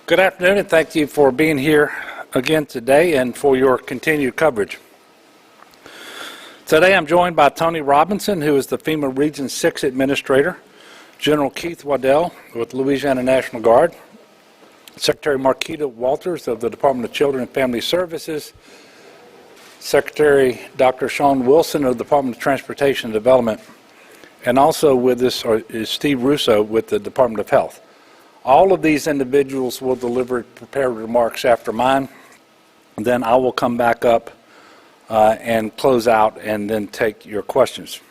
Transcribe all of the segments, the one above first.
Good afternoon, and thank you for being here again today and for your continued coverage. Today I'm joined by Tony Robinson, who is the FEMA Region 6 Administrator, General Keith Waddell with Louisiana National Guard, Secretary Marquita Walters of the Department of Children and Family Services, Secretary Dr. Sean Wilson of the Department of Transportation and Development, and also with us is Steve Russo with the Department of Health. All of these individuals will deliver prepared remarks after mine. Then I will come back up and close out and then take your questions.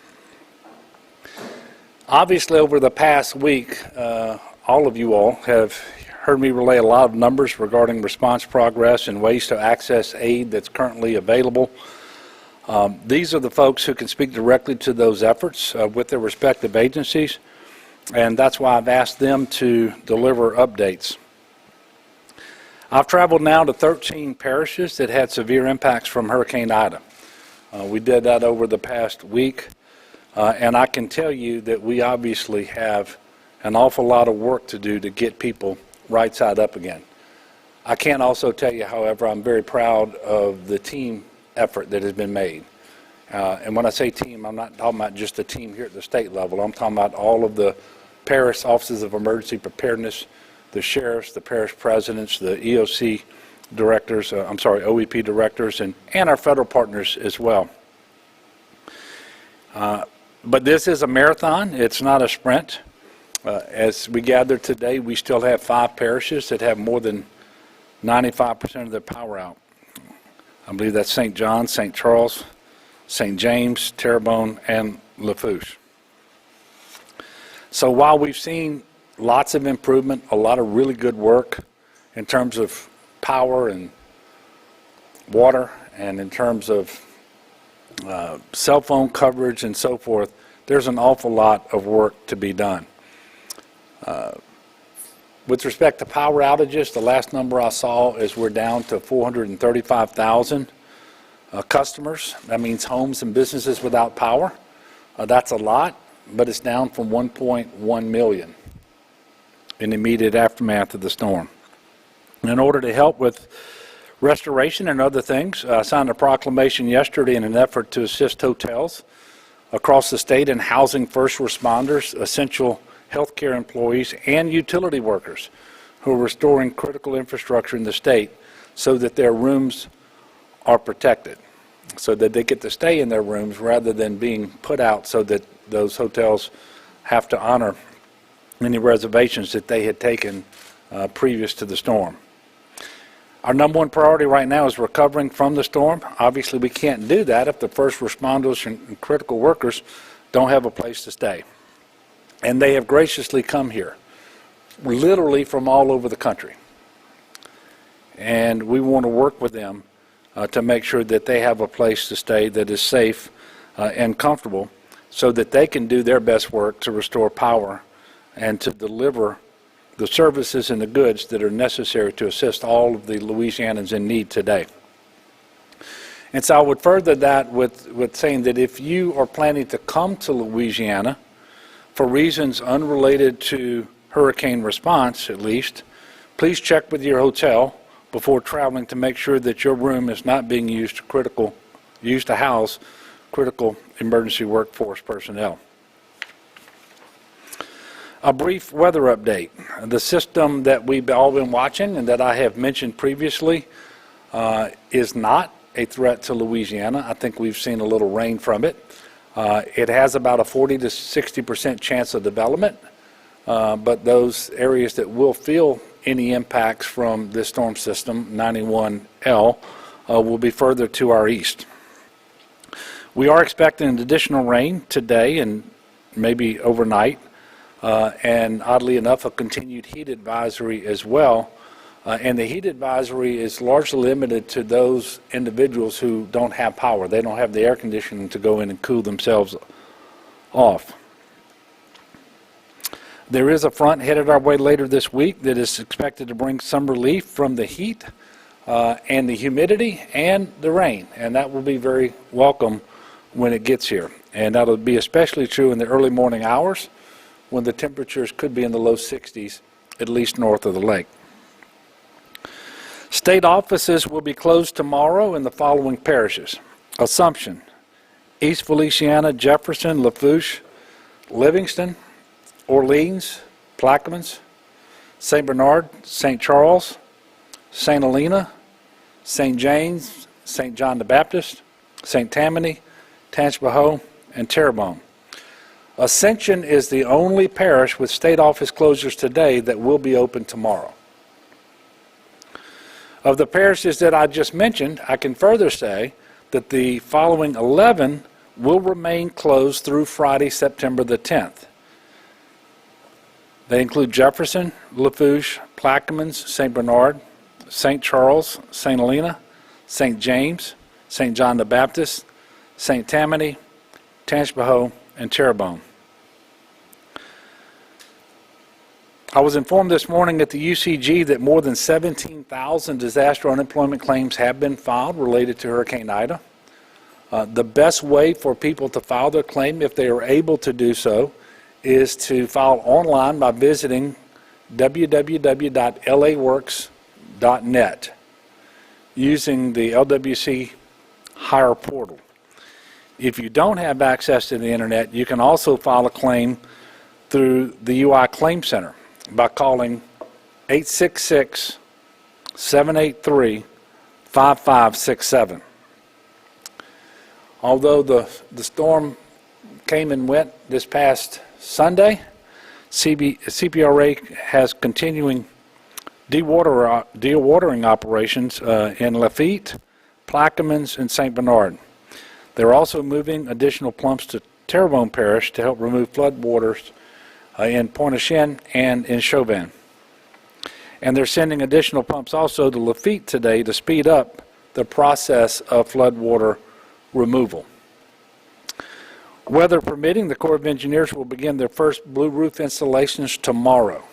Obviously, over the past week, all of you all have heard me relay a lot of numbers regarding response progress and ways to access aid that's currently available. These are the folks who can speak directly to those efforts with their respective agencies, and that's why I've asked them to deliver updates. I've traveled now to 13 parishes that had severe impacts from Hurricane Ida. We did that over the past week, and I can tell you that we obviously have an awful lot of work to do to get people right side up again. I can also tell you, however, I'm very proud of the team effort that has been made. And when I say team, I'm not talking about just the team here at the state level. I'm talking about all of the parish offices of emergency preparedness, the sheriffs, the parish presidents, the EOC directors, OEP directors, and our federal partners as well. But this is a marathon. It's not a sprint. As we gather today, we still have 5 parishes that have more than 95% of their power out. I believe that's St. John, St. Charles, St. James, Terrebonne, and Lafourche. So while we've seen lots of improvement, a lot of really good work in terms of power and water and in terms of cell phone coverage and so forth, there's an awful lot of work to be done. With respect to power outages, the last number I saw is we're down to 435,000 customers. That means homes and businesses without power. That's a lot, but it's down from 1.1 million in the immediate aftermath of the storm. In order to help with restoration and other things, I signed a proclamation yesterday in an effort to assist hotels across the state in housing first responders, essential healthcare employees, and utility workers who are restoring critical infrastructure in the state so that their rooms are protected, so that they get to stay in their rooms rather than being put out so that those hotels have to honor any reservations that they had taken previous to the storm. Our number one priority right now is recovering from the storm. Obviously, we can't do that if the first responders and critical workers don't have a place to stay. And they have graciously come here, literally from all over the country. And we want to work with them to make sure that they have a place to stay that is safe and comfortable so that they can do their best work to restore power and to deliver the services and the goods that are necessary to assist all of the Louisianans in need today. And so I would further that with saying that if you are planning to come to Louisiana for reasons unrelated to hurricane response, at least, please check with your hotel before traveling to make sure that your room is not being used to house critical emergency workforce personnel. A brief weather update. The system that we've all been watching and that I have mentioned previously is not a threat to Louisiana. I think we've seen a little rain from it. It has about a 40 to 60% chance of development, but those areas that will feel any impacts from this storm system, 91L, will be further to our east. We are expecting an additional rain today and maybe overnight, and oddly enough, a continued heat advisory as well. And the heat advisory is largely limited to those individuals who don't have power. They don't have the air conditioning to go in and cool themselves off. There is a front headed our way later this week that is expected to bring some relief from the heat and the humidity and the rain, and that will be very welcome when it gets here. And that'll be especially true in the early morning hours when the temperatures could be in the low 60s, at least north of the lake. State offices will be closed tomorrow in the following parishes: Assumption, East Feliciana, Jefferson, Lafourche, Livingston, Orleans, Plaquemines, St. Bernard, St. Charles, St. Helena, St. James, St. John the Baptist, St. Tammany, Tangipahoa, and Terrebonne. Ascension is the only parish with state office closures today that will be open tomorrow. Of the parishes that I just mentioned, I can further say that the following 11 will remain closed through Friday, September the 10th. They include Jefferson, Lafourche, Plaquemines, St. Bernard, St. Charles, St. Helena, St. James, St. John the Baptist, St. Tammany, Tangipahoa, and Terrebonne. I was informed this morning at the UCG that more than 17,000 disaster unemployment claims have been filed related to Hurricane Ida. The best way for people to file their claim, if they are able to do so, is to file online by visiting www.laworks.net using the LWC Hire portal. If you don't have access to the internet, you can also file a claim through the UI Claim Center by calling 866-783-5567. Although the storm came and went this past Sunday, CPRA has continuing dewatering operations in Lafitte, Plaquemines, and St. Bernard. They're also moving additional pumps to Terrebonne Parish to help remove flood waters in Pointe-aux-Chenes and in Chauvin. And they're sending additional pumps also to Lafitte today to speed up the process of flood water removal. Weather permitting, the Corps of Engineers will begin their first blue roof installations tomorrow.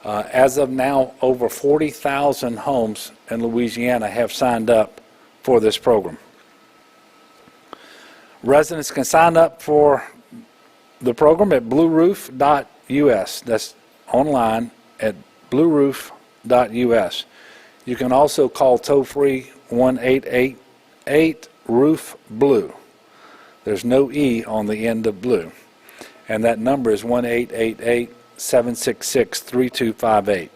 As of now, over 40,000 homes in Louisiana have signed up for this program. Residents can sign up for the program at blueroof.us. That's online at blueroof.us. You can also call toll-free 1-888-ROOF-BLUE. There's no E on the end of blue. And that number is 1-888-766-3258.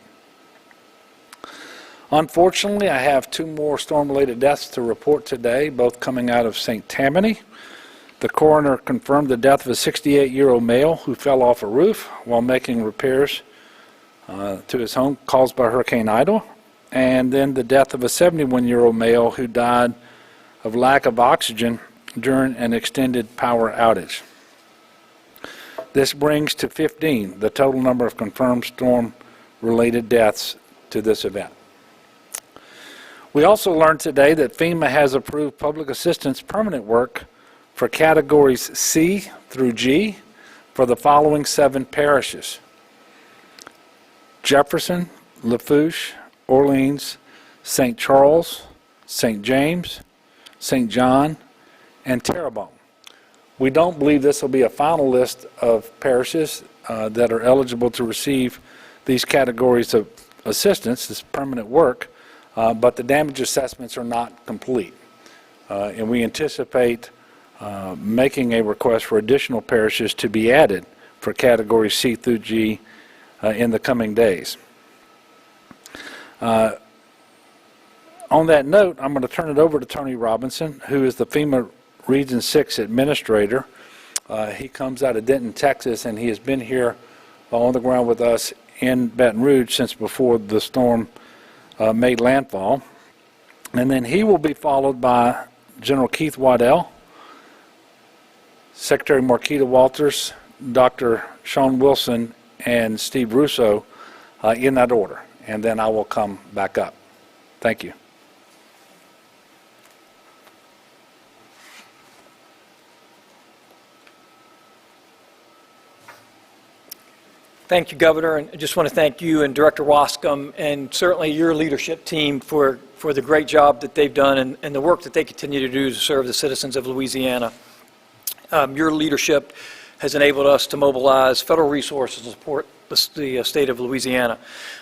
Unfortunately, I have two more storm-related deaths to report today, both coming out of St. Tammany. The coroner confirmed the death of a 68-year-old male who fell off a roof while making repairs to his home caused by Hurricane Ida, and then the death of a 71-year-old male who died of lack of oxygen during an extended power outage. This brings to 15 the total number of confirmed storm-related deaths to this event. We also learned today that FEMA has approved public assistance permanent work for categories C through G for the following 7 parishes: Jefferson, Lafourche, Orleans, St. Charles, St. James, St. John, and Terrebonne. We don't believe this will be a final list of parishes that are eligible to receive these categories of assistance, this permanent work, but the damage assessments are not complete. And we anticipate making a request for additional parishes to be added for categories C through G in the coming days. On that note, I'm going to turn it over to Tony Robinson, who is the FEMA Region 6 Administrator. He comes out of Denton, Texas, and he has been here on the ground with us in Baton Rouge since before the storm made landfall. And then he will be followed by General Keith Waddell, Secretary Marquita Walters, Dr. Sean Wilson, and Steve Russo in that order. And then I will come back up. Thank you. Thank you, Governor, and I just want to thank you and Director Wascom and certainly your leadership team for the great job that they've done and the work that they continue to do to serve the citizens of Louisiana. Your leadership has enabled us to mobilize federal resources to support the state of Louisiana.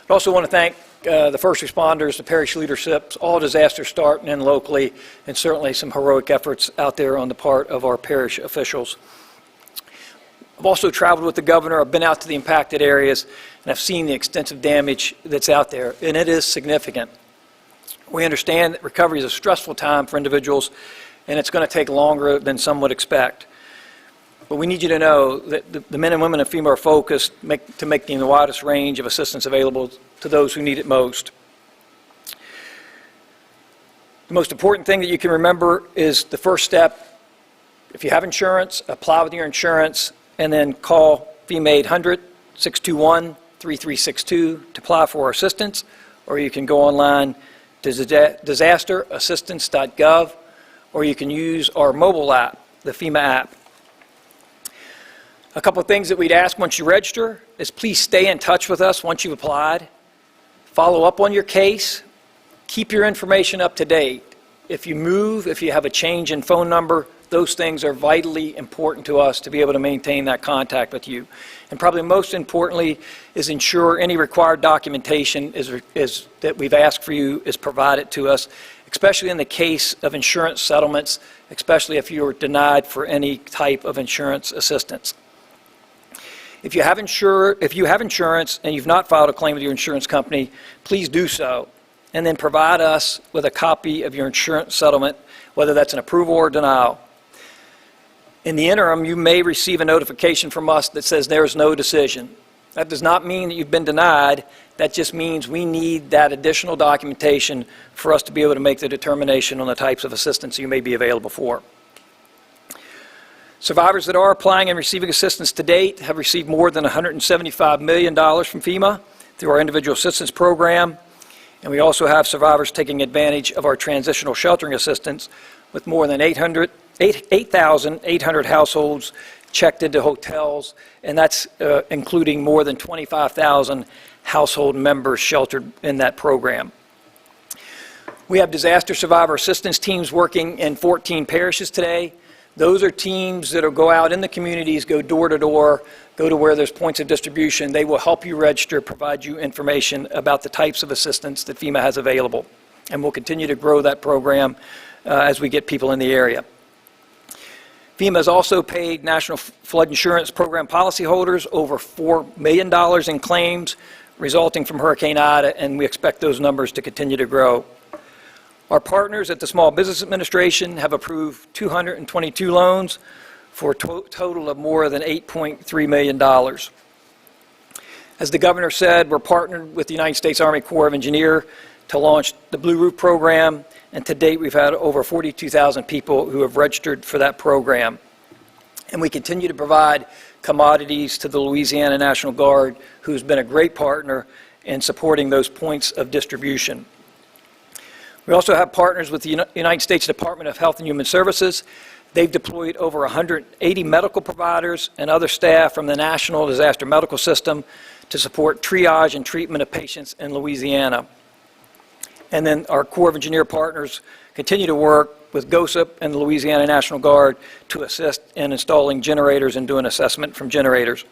I also want to thank the first responders, the parish leaderships, all disasters starting in locally, and certainly some heroic efforts out there on the part of our parish officials. I've also traveled with the governor. I've been out to the impacted areas, and I've seen the extensive damage that's out there, and it is significant. We understand that recovery is a stressful time for individuals, and it's going to take longer than some would expect. But we need you to know that the men and women of FEMA are focused to make the widest range of assistance available to those who need it most. The most important thing that you can remember is the first step. If you have insurance, apply with your insurance, and then call FEMA 800-621-3362 to apply for our assistance, or you can go online to disasterassistance.gov, or you can use our mobile app, the FEMA app. A couple of things that we'd ask once you register is please stay in touch with us once you've applied. Follow up on your case. Keep your information up to date. If you move, if you have a change in phone number, those things are vitally important to us to be able to maintain that contact with you. And probably most importantly is ensure any required documentation is that we've asked for you is provided to us, especially in the case of insurance settlements, especially if you were denied for any type of insurance assistance. If you have insurance and you've not filed a claim with your insurance company, please do so, and then provide us with a copy of your insurance settlement, whether that's an approval or denial. In the interim, you may receive a notification from us that says there is no decision. That does not mean that you've been denied. That just means we need that additional documentation for us to be able to make the determination on the types of assistance you may be available for. Survivors that are applying and receiving assistance to date have received more than $175 million from FEMA through our individual assistance program. And we also have survivors taking advantage of our transitional sheltering assistance with more than 8,800 households checked into hotels, and that's including more than 25,000 household members sheltered in that program. We have disaster survivor assistance teams working in 14 parishes today. Those are teams that will go out in the communities, go door to door, go to where there's points of distribution. They will help you register, provide you information about the types of assistance that FEMA has available. And we'll continue to grow that program as we get people in the area. FEMA has also paid National Flood Insurance Program policyholders over $4 million in claims resulting from Hurricane Ida, and we expect those numbers to continue to grow. Our partners at the Small Business Administration have approved 222 loans for a total of more than $8.3 million. As the governor said, we're partnered with the United States Army Corps of Engineers to launch the Blue Roof program, and to date we've had over 42,000 people who have registered for that program. And we continue to provide commodities to the Louisiana National Guard, who's been a great partner in supporting those points of distribution. We also have partners with the United States Department of Health and Human Services. They've deployed over 180 medical providers and other staff from the National Disaster Medical System to support triage and treatment of patients in Louisiana. And then our Corps of Engineer partners continue to work with GOSIP and the Louisiana National Guard to assist in installing generators and doing assessment from generators.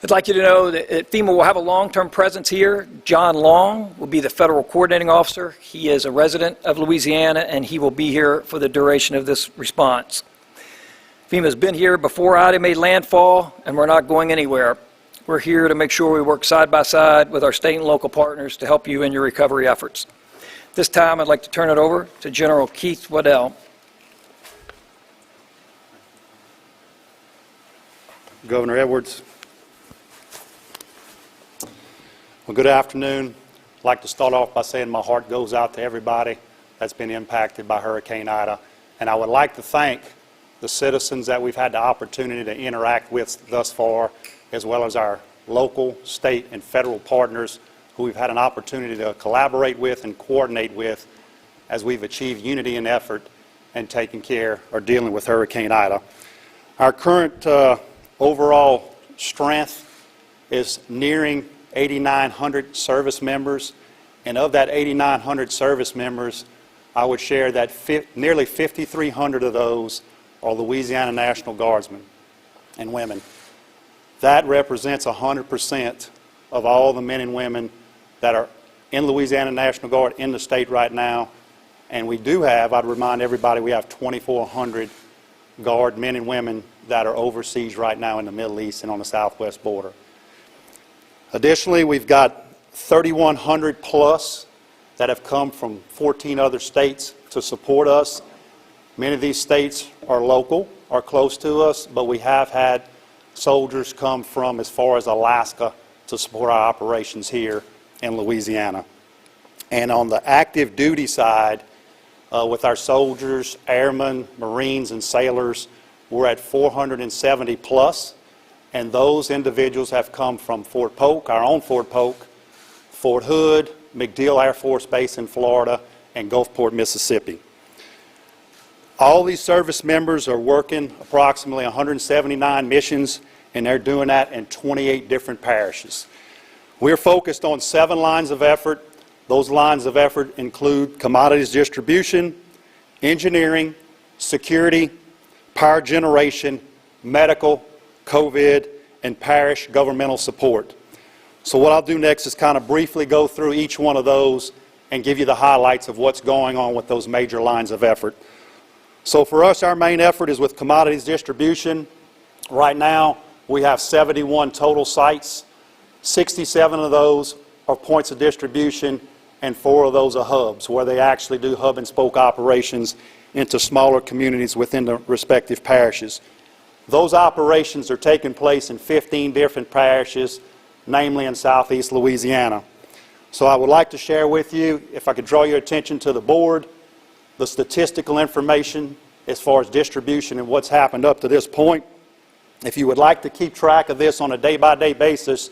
I'd like you to know that FEMA will have a long-term presence here. John Long will be the federal coordinating officer. He is a resident of Louisiana, and he will be here for the duration of this response. FEMA's been here before Ida made landfall, and we're not going anywhere. We're here to make sure we work side by side with our state and local partners to help you in your recovery efforts. This time, I'd like to turn it over to General Keith Waddell. Governor Edwards. Well, good afternoon. I'd like to start off by saying my heart goes out to everybody that's been impacted by Hurricane Ida. And I would like to thank the citizens that we've had the opportunity to interact with thus far, as well as our local, state, and federal partners who we've had an opportunity to collaborate with and coordinate with as we've achieved unity and effort in taking care or dealing with Hurricane Ida. Our current overall strength is nearing 8,900 service members, and of that 8,900 service members, I would share that nearly 5,300 of those are Louisiana National Guardsmen and women. That represents 100% of all the men and women that are in Louisiana National Guard in the state right now. And we do have, I'd remind everybody, we have 2,400 Guard men and women that are overseas right now in the Middle East and on the southwest border. Additionally, we've got 3,100 plus that have come from 14 other states to support us. Many of these states are local, are close to us, but we have had soldiers come from as far as Alaska to support our operations here in Louisiana. And on the active duty side, with our soldiers, airmen, Marines, and sailors, we're at 470 plus, and those individuals have come from Fort Polk, our own Fort Polk, Fort Hood, MacDill Air Force Base in Florida, and Gulfport, Mississippi. All these service members are working approximately 179 missions, and they're doing that in 28 different parishes. We're focused on 7 lines of effort. Those lines of effort include commodities distribution, engineering, security, power generation, medical, COVID, and parish governmental support. So what I'll do next is kind of briefly go through each one of those and give you the highlights of what's going on with those major lines of effort. So for us, our main effort is with commodities distribution. Right now, we have 71 total sites. 67 of those are points of distribution, and 4 of those are hubs, where they actually do hub and spoke operations into smaller communities within the respective parishes. Those operations are taking place in 15 different parishes, namely in southeast Louisiana. So I would like to share with you, if I could draw your attention to the board, the statistical information as far as distribution and what's happened up to this point. If you would like to keep track of this on a day-by-day basis,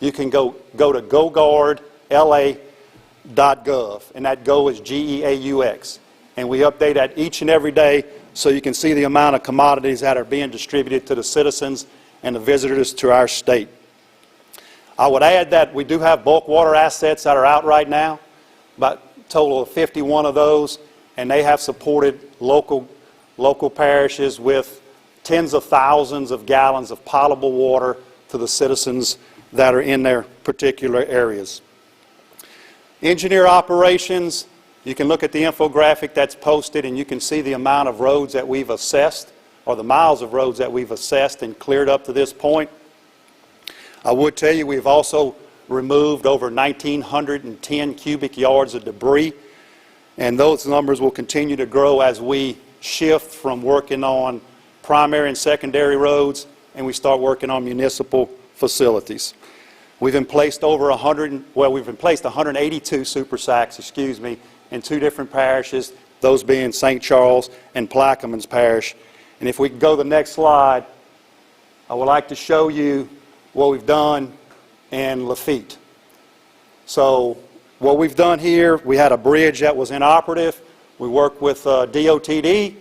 you can go to GoGuardLA.gov, and that Go is G-E-A-U-X. And we update that each and every day so you can see the amount of commodities that are being distributed to the citizens and the visitors to our state. I would add that we do have bulk water assets that are out right now, about a total of 51 of those, and they have supported local parishes with tens of thousands of gallons of potable water to the citizens that are in their particular areas. Engineer operations, you can look at the infographic that's posted and you can see the amount of roads that we've assessed, or the miles of roads that we've assessed and cleared up to this point. I would tell you we've also removed over 1,910 cubic yards of debris, and those numbers will continue to grow as we shift from working on primary and secondary roads and we start working on municipal facilities. We've emplaced we've emplaced 182 super sacks, in 2 different parishes, those being St. Charles and Plaquemines Parish. And if we could go to the next slide, I would like to show you what we've done in Lafitte. So what we've done here, we had a bridge that was inoperative. We worked with DOTD.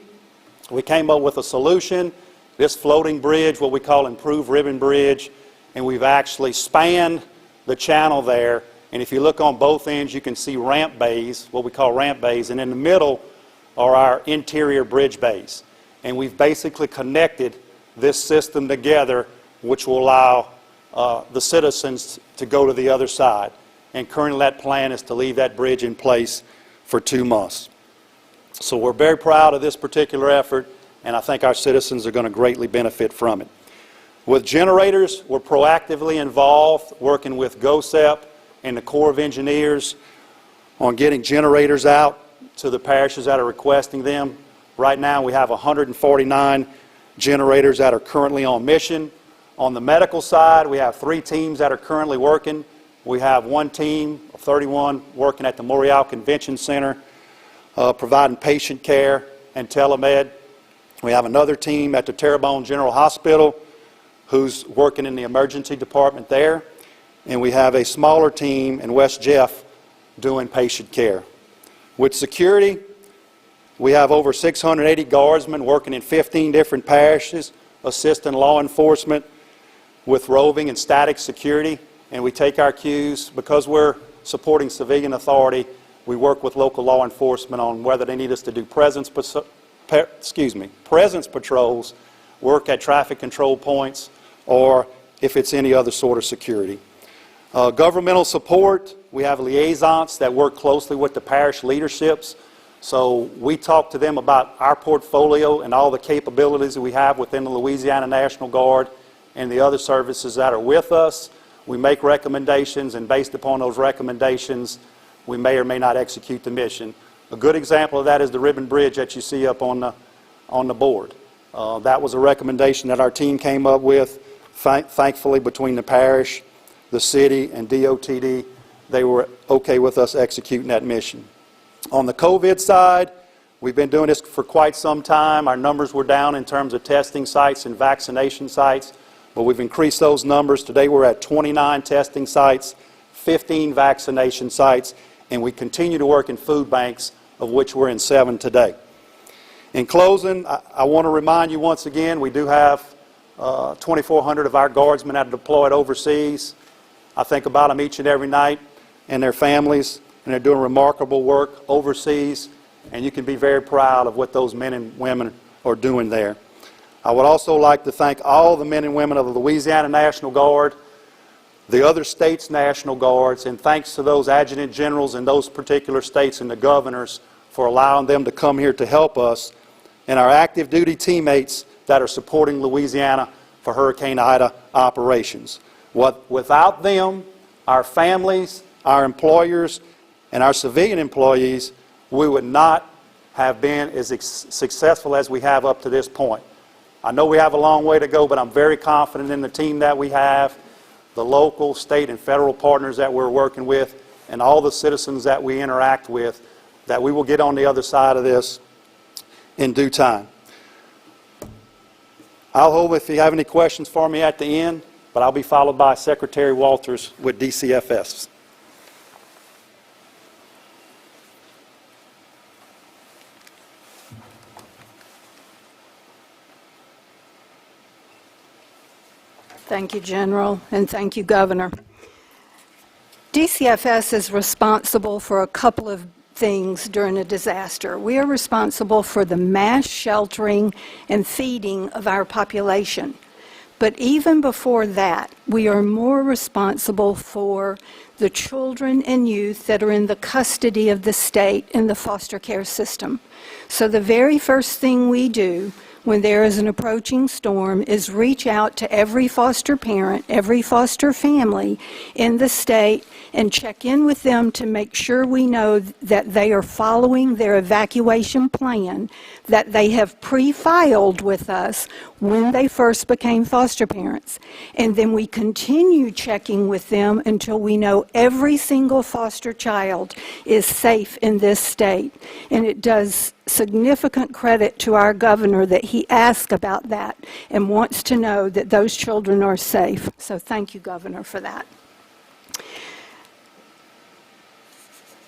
We came up with a solution, this floating bridge, what we call improved ribbon bridge, and we've actually spanned the channel there. And if you look on both ends, you can see ramp bays, what we call ramp bays, and in the middle are our interior bridge bays. And we've basically connected this system together, which will allow the citizens to go to the other side. And currently that plan is to leave that bridge in place for 2 months. So we're very proud of this particular effort, and I think our citizens are going to greatly benefit from it. With generators, we're proactively involved, working with GOSEP and the Corps of Engineers on getting generators out to the parishes that are requesting them. Right now we have 149 generators that are currently on mission. On the medical side, we have 3 teams that are currently working. We have 1 team of 31 working at the Morial Convention Center, providing patient care and telemed. We have another team at the Terrebonne General Hospital who's working in the emergency department there. And we have a smaller team in West Jeff doing patient care. With security, we have over 680 guardsmen working in 15 different parishes, assisting law enforcement with roving and static security. And we take our cues, because we're supporting civilian authority, we work with local law enforcement on whether they need us to do presence presence patrols work at traffic control points, or if it's any other sort of security. Governmental support, we have liaisons that work closely with the parish leaderships. So we talk to them about our portfolio and all the capabilities that we have within the Louisiana National Guard and the other services that are with us. We make recommendations, and based upon those recommendations, we may or may not execute the mission. A good example of that is the ribbon bridge that you see up on the board. That was a recommendation that our team came up with. Thankfully, between the parish, the city, and DOTD, they were okay with us executing that mission. On the COVID side, we've been doing this for quite some time. Our numbers were down in terms of testing sites and vaccination sites, but we've increased those numbers. Today we're at 29 testing sites, 15 vaccination sites, and we continue to work in food banks, of which we're in 7 today. In closing, I want to remind you once again, we do have 2,400 of our guardsmen that are deployed overseas. I think about them each and every night and their families, and they're doing remarkable work overseas, and you can be very proud of what those men and women are doing there. I would also like to thank all the men and women of the Louisiana National Guard, the other states' National Guards, and thanks to those adjutant generals in those particular states and the governors for allowing them to come here to help us, and our active duty teammates that are supporting Louisiana for Hurricane Ida operations. Without them, our families, our employers, and our civilian employees, we would not have been as successful as we have up to this point. I know we have a long way to go, but I'm very confident in the team that we have, the local, state, and federal partners that we're working with, and all the citizens that we interact with, that we will get on the other side of this in due time. I'll hold if you have any questions for me at the end, but I'll be followed by Secretary Walters with DCFS. Thank you, General, and thank you, Governor. DCFS is responsible for a couple of things during a disaster. We are responsible for the mass sheltering and feeding of our population. But even before that, we are more responsible for the children and youth that are in the custody of the state in the foster care system. So the very first thing we do when there is an approaching storm is reach out to every foster parent, every foster family in the state and check in with them to make sure we know that they are following their evacuation plan that they have pre-filed with us when they first became foster parents. And then we continue checking with them until we know every single foster child is safe in this state. And it does significant credit to our governor that he asked about that and wants to know that those children are safe. So thank you, Governor, for that.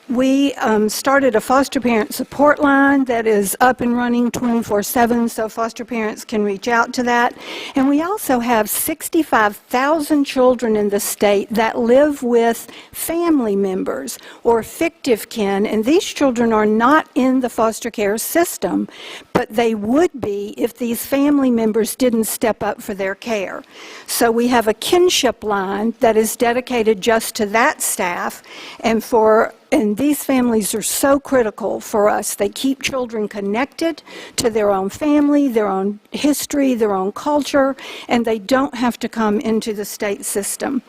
We started a foster parent support line that is up and running 24/7, so foster parents can reach out to that. And we also have 65,000 children in the state that live with family members or fictive kin, and these children are not in the foster care system, but they would be if these family members didn't step up for their care. So we have a kinship line that is dedicated just to that staff, and these families are so critical for us. They keep children connected to their own family, their own history, their own culture, and they don't have to come into the state system.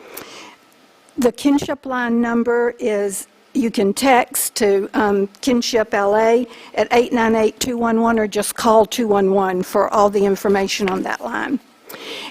The kinship line number is, you can text to Kinship LA at 898-211 or just call 211 for all the information on that line.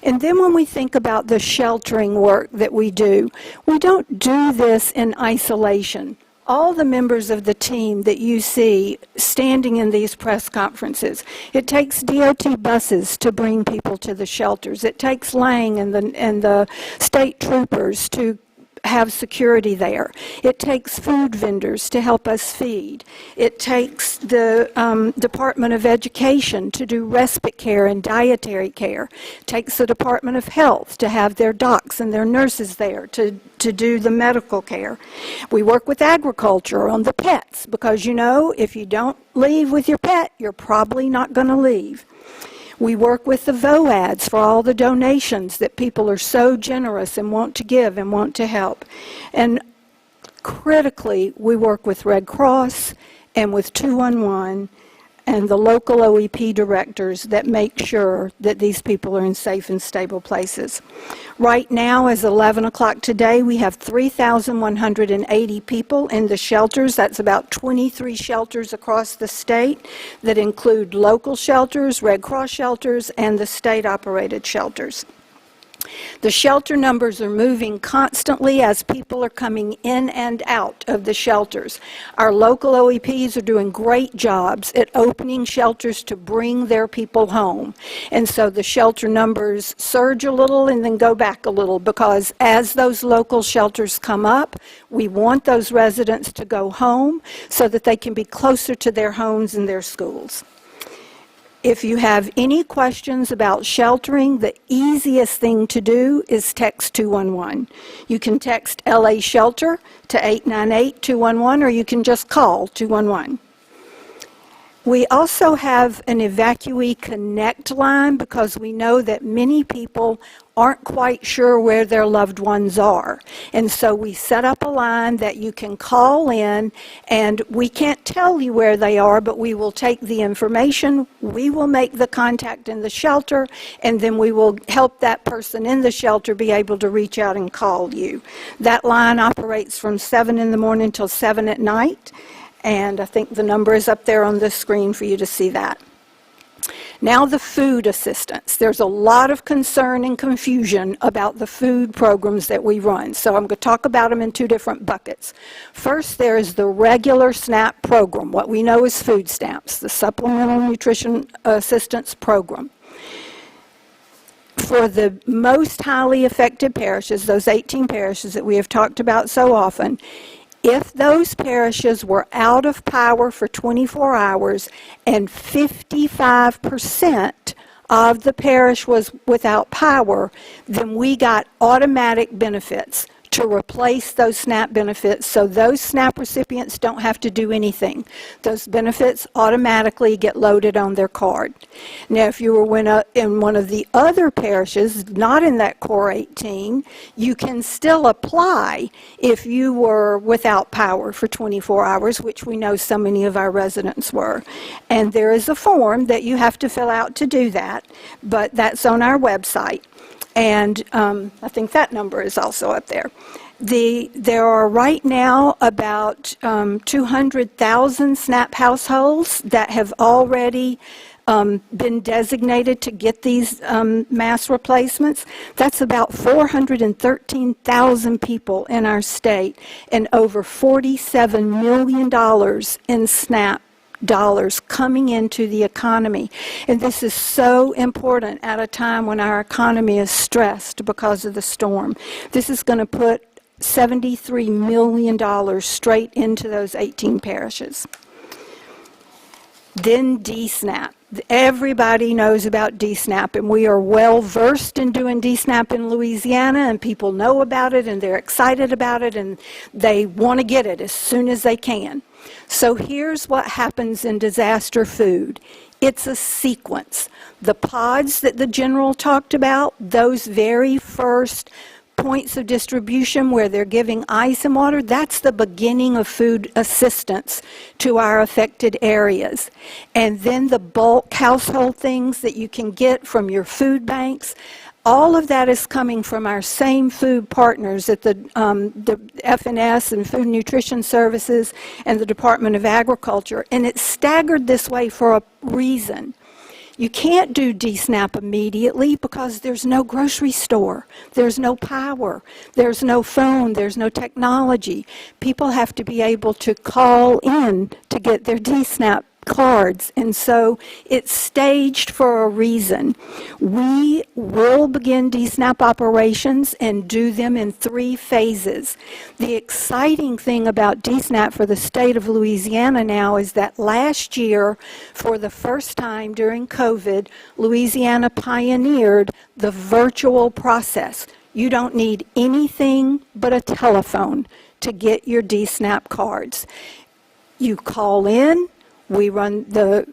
And then when we think about the sheltering work that we do, we don't do this in isolation. All the members of the team that you see standing in these press conferences, it takes DOT buses to bring people to the shelters. It takes Lang and the state troopers to have security there. It takes food vendors to help us feed. It takes the Department of Education to do respite care and dietary care. It takes the Department of Health to have their docs and their nurses there to do the medical care. We work with agriculture on the pets because, you know, if you don't leave with your pet, you're probably not going to leave. We work with the VOADs for all the donations that people are so generous and want to give and want to help. And critically, we work with Red Cross and with 211 and the local OEP directors that make sure that these people are in safe and stable places. Right now, as 11 o'clock today, we have 3,180 people in the shelters. That's about 23 shelters across the state that include local shelters, Red Cross shelters, and the state-operated shelters. The shelter numbers are moving constantly as people are coming in and out of the shelters. Our local OEPs are doing great jobs at opening shelters to bring their people home. And so the shelter numbers surge a little and then go back a little because as those local shelters come up, we want those residents to go home so that they can be closer to their homes and their schools. If you have any questions about sheltering, the easiest thing to do is text 211. You can text LA Shelter to 898-211, or you can just call 211. We also have an Evacuee Connect line because we know that many people aren't quite sure where their loved ones are. And so we set up a line that you can call in, and we can't tell you where they are, but we will take the information, we will make the contact in the shelter, and then we will help that person in the shelter be able to reach out and call you. That line operates from 7 in the morning till 7 at night. And I think the number is up there on the screen for you to see that. Now the food assistance. There's a lot of concern and confusion about the food programs that we run. So I'm going to talk about them in two different buckets. First, there is the regular SNAP program, what we know as food stamps, the Supplemental Nutrition Assistance Program. For the most highly affected parishes, those 18 parishes that we have talked about so often, if those parishes were out of power for 24 hours and 55% of the parish was without power, then we got automatic benefits to replace those SNAP benefits, so those SNAP recipients don't have to do anything. Those benefits automatically get loaded on their card. Now, if you were in one of the other parishes, not in that Core 18, you can still apply if you were without power for 24 hours, which we know so many of our residents were. And there is a form that you have to fill out to do that, but that's on our website. And I think that number is also up there. There are right now about 200,000 SNAP households that have already been designated to get these mass replacements. That's about 413,000 people in our state and over $47 million in SNAP dollars coming into the economy. And this is so important at a time when our economy is stressed because of the storm. This is going to put $73 million straight into those 18 parishes. Then DSNAP. Everybody knows about DSNAP, and we are well versed in doing DSNAP in Louisiana, and people know about it, and they're excited about it, and they want to get it as soon as they can. So here's what happens in disaster food. It's a sequence. The pods that the general talked about, those very first points of distribution where they're giving ice and water, that's the beginning of food assistance to our affected areas. And then the bulk household things that you can get from your food banks, all of that is coming from our same food partners at the FNS and Food and Nutrition Services and the Department of Agriculture. And it's staggered this way for a reason. You can't do DSNAP immediately because there's no grocery store, there's no power, there's no phone, there's no technology. People have to be able to call in to get their DSNAP cards, and so it's staged for a reason. We will begin DSNAP operations and do them in 3 phases. The exciting thing about DSNAP for the state of Louisiana now is that last year, for the first time during COVID, Louisiana pioneered the virtual process. You don't need anything but a telephone to get your DSNAP cards. You call in, we run the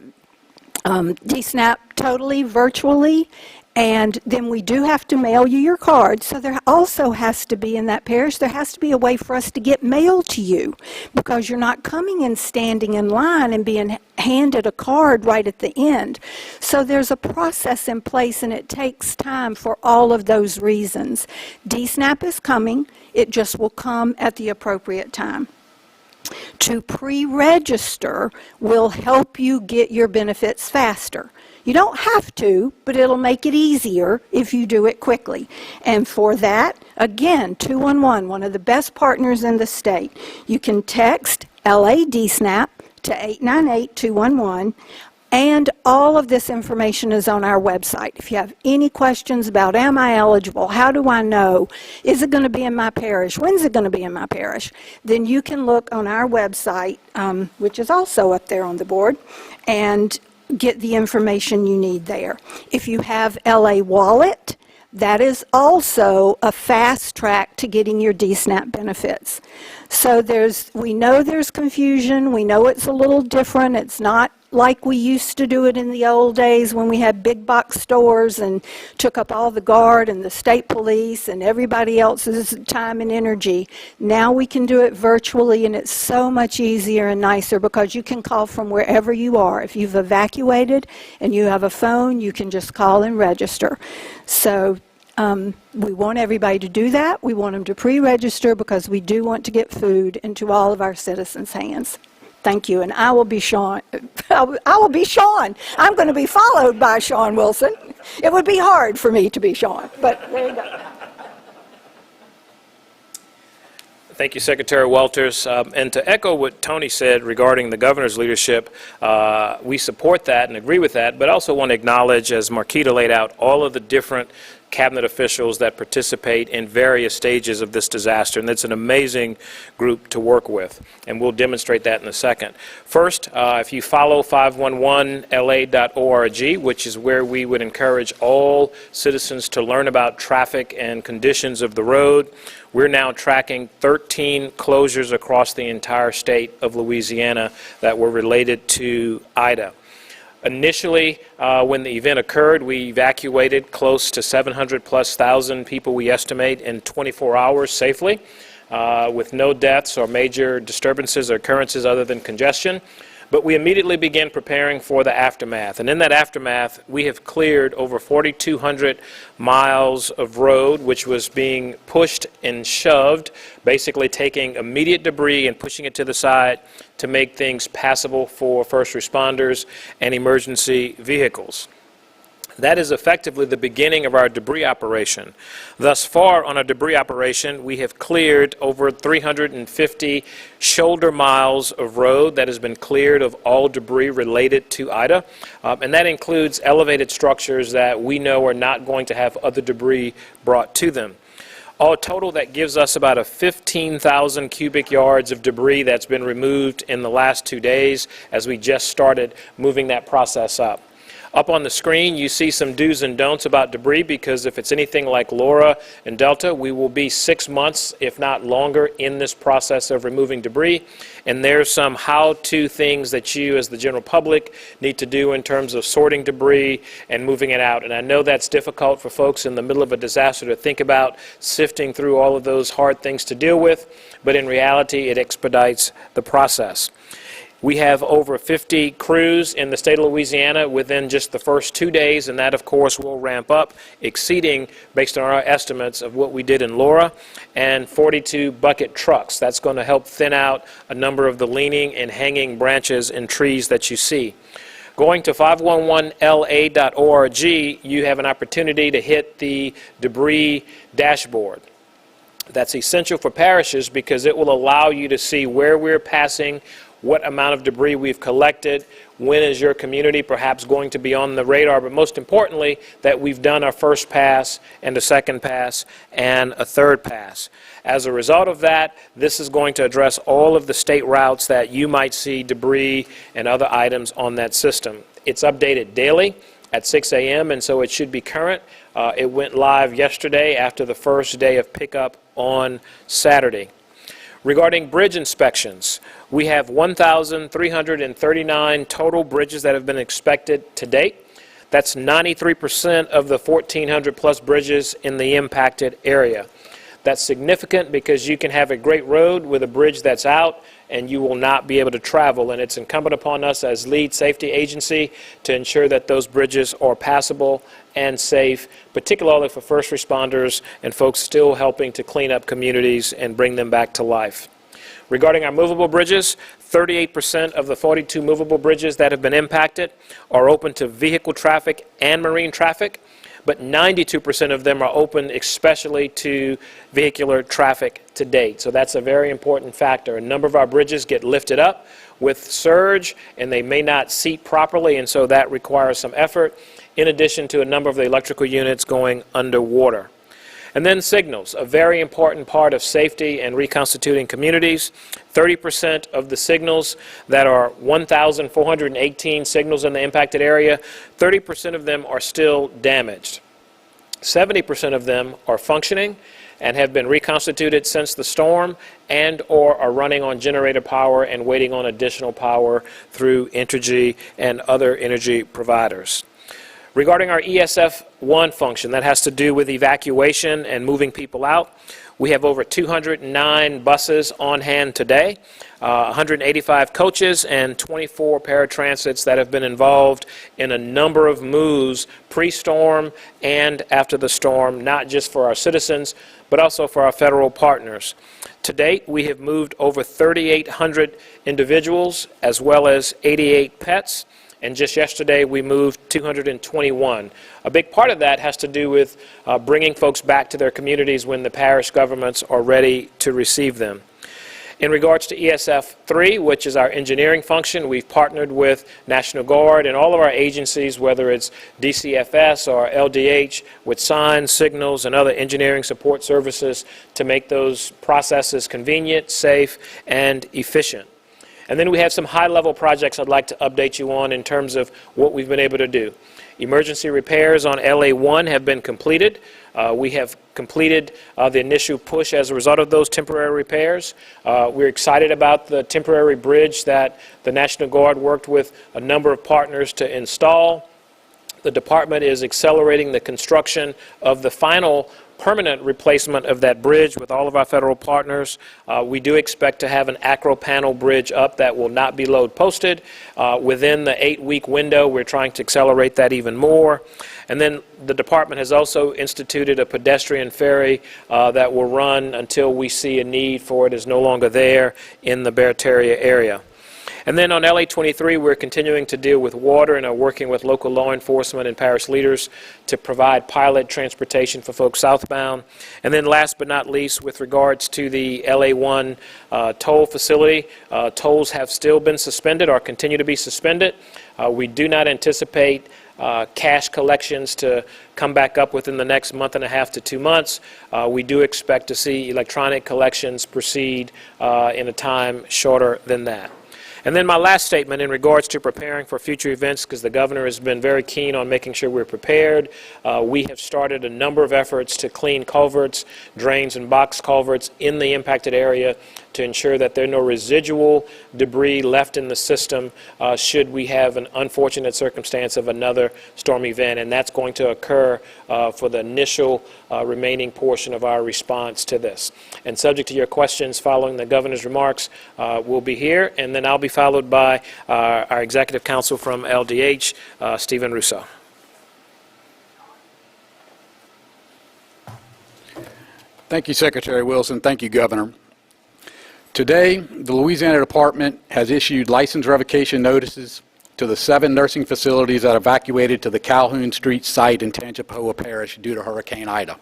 DSNAP totally virtually, and then we do have to mail you your card. So there also has to be, in that parish, there has to be a way for us to get mail to you, because you're not coming and standing in line and being handed a card right at the end. So there's a process in place, and it takes time for all of those reasons. DSNAP is coming. It just will come at the appropriate time. To pre-register will help you get your benefits faster. You don't have to, but it'll make it easier if you do it quickly. And for that, again, 211, one of the best partners in the state. You can text LA-DSNAP to 898-211, and all of this information is on our website. If you have any questions about, am I eligible? How do I know? Is it going to be in my parish? When's it going to be in my parish? Then you can look on our website, which is also up there on the board, and get the information you need there. If you have LA Wallet, that is also a fast track to getting your DSNAP benefits. So we know there's confusion. We know it's a little different. It's not like we used to do it in the old days when we had big box stores and took up all the guard and the state police and everybody else's time and energy. Now we can do it virtually, and it's so much easier and nicer because you can call from wherever you are. If you've evacuated and you have a phone, you can just call and register. So we want everybody to do that. We want them to pre-register because we do want to get food into all of our citizens' hands. Thank you, and I will be Sean. I will be Sean. I'm going to be followed by Sean Wilson. It would be hard for me to be Sean, but there you go. Thank you, Secretary Walters. And to echo what Tony said regarding the governor's leadership, we support that and agree with that, but also want to acknowledge, as Marquita laid out, all of the different cabinet officials that participate in various stages of this disaster, and it's an amazing group to work with, and we'll demonstrate that in a second. First, if you follow 511la.org, which is where we would encourage all citizens to learn about traffic and conditions of the road, we're now tracking 13 closures across the entire state of Louisiana that were related to Ida. Initially, when the event occurred, we evacuated close to 700,000+ people, we estimate, in 24 hours safely, with no deaths or major disturbances or occurrences other than congestion. But we immediately began preparing for the aftermath. And in that aftermath, we have cleared over 4,200 miles of road, which was being pushed and shoved, basically taking immediate debris and pushing it to the side to make things passable for first responders and emergency vehicles. That is effectively the beginning of our debris operation. Thus far on our debris operation, we have cleared over 350 shoulder miles of road that has been cleared of all debris related to Ida. And that includes elevated structures that we know are not going to have other debris brought to them. All total, that gives us about 15,000 cubic yards of debris that's been removed in the last 2 days as we just started moving that process up. Up on the screen, you see some do's and don'ts about debris, because if it's anything like Laura and Delta, we will be 6 months, if not longer, in this process of removing debris. And there's some how-to things that you, as the general public, need to do in terms of sorting debris and moving it out. And I know that's difficult for folks in the middle of a disaster to think about, sifting through all of those hard things to deal with, but in reality, it expedites the process. We have over 50 crews in the state of Louisiana within just the first 2 days, and that, of course, will ramp up, exceeding, based on our estimates, of what we did in Laura, and 42 bucket trucks. That's going to help thin out a number of the leaning and hanging branches and trees that you see. Going to 511la.org, you have an opportunity to hit the debris dashboard. That's essential for parishes because it will allow you to see where we're passing, what amount of debris we've collected, when is your community perhaps going to be on the radar, but most importantly, that we've done our first pass and a second pass and a third pass. As a result of that, this is going to address all of the state routes that you might see debris and other items on that system. It's updated daily at 6 a.m., and so it should be current. It went live yesterday after the first day of pickup on Saturday. Regarding bridge inspections, we have 1,339 total bridges that have been inspected to date. That's 93% of the 1,400 plus bridges in the impacted area. That's significant because you can have a great road with a bridge that's out and you will not be able to travel, and it's incumbent upon us as lead safety agency to ensure that those bridges are passable and safe, particularly for first responders and folks still helping to clean up communities and bring them back to life. Regarding our movable bridges, 38% of the 42 movable bridges that have been impacted are open to vehicle traffic and marine traffic, but 92% of them are open especially to vehicular traffic to date. So that's a very important factor. A number of our bridges get lifted up with surge and they may not seat properly, and so that requires some effort, in addition to a number of the electrical units going underwater. And then signals, a very important part of safety and reconstituting communities. 30% of the signals that are 1,418 signals in the impacted area, 30% of them are still damaged. 70% of them are functioning and have been reconstituted since the storm and or are running on generator power and waiting on additional power through Entergy and other energy providers. Regarding our ESF1 function, that has to do with evacuation and moving people out. We have over 209 buses on hand today, 185 coaches, and 24 paratransits that have been involved in a number of moves pre-storm and after the storm, not just for our citizens, but also for our federal partners. To date, we have moved over 3,800 individuals as well as 88 pets. And just yesterday, we moved 221. A big part of that has to do with bringing folks back to their communities when the parish governments are ready to receive them. In regards to ESF3, which is our engineering function, we've partnered with National Guard and all of our agencies, whether it's DCFS or LDH, with signs, signals, and other engineering support services to make those processes convenient, safe, and efficient. And then we have some high-level projects I'd like to update you on in terms of what we've been able to do. Emergency repairs on LA1 have been completed. We have completed the initial push as a result of those temporary repairs. We're excited about the temporary bridge that the National Guard worked with a number of partners to install. The department is accelerating the construction of the final permanent replacement of that bridge with all of our federal partners. We do expect to have an acro panel bridge up that will not be load posted. Within the 8-week window, we're trying to accelerate that even more. And then the department has also instituted a pedestrian ferry that will run until we see a need for it is no longer there in the Barataria area. And then on LA23, we're continuing to deal with water and are working with local law enforcement and parish leaders to provide pilot transportation for folks southbound. And then last but not least, with regards to the LA1 toll facility, tolls have still been suspended or continue to be suspended. We do not anticipate cash collections to come back up within the next month and a half to 2 months. We do expect to see electronic collections proceed in a time shorter than that. And then my last statement in regards to preparing for future events, because the governor has been very keen on making sure we're prepared. We have started a number of efforts to clean culverts, drains, and box culverts in the impacted area to ensure that there are no residual debris left in the system should we have an unfortunate circumstance of another storm event. And that's going to occur for the initial remaining portion of our response to this. And subject to your questions following the governor's remarks, we'll be here, and then I'll be followed by our executive counsel from LDH, Stephen Russo. Thank you, Secretary Wilson. Thank you, Governor. Today, the Louisiana Department has issued license revocation notices to the 7 nursing facilities that evacuated to the Calhoun Street site in Tangipahoa Parish due to Hurricane Ida.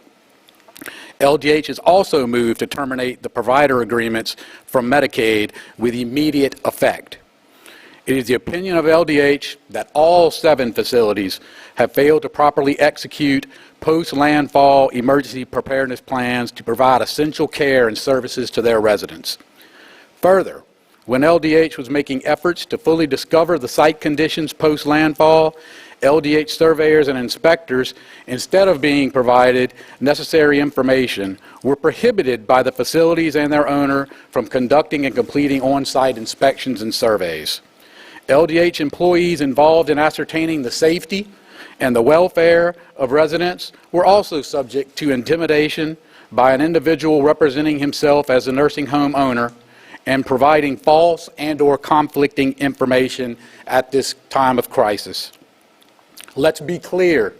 LDH has also moved to terminate the provider agreements from Medicaid with immediate effect. It is the opinion of LDH that all 7 facilities have failed to properly execute post-landfall emergency preparedness plans to provide essential care and services to their residents. Further, when LDH was making efforts to fully discover the site conditions post-landfall, LDH surveyors and inspectors, instead of being provided necessary information, were prohibited by the facilities and their owner from conducting and completing on-site inspections and surveys. LDH employees involved in ascertaining the safety and the welfare of residents were also subject to intimidation by an individual representing himself as a nursing home owner and providing false and/or conflicting information at this time of crisis. Let's be clear,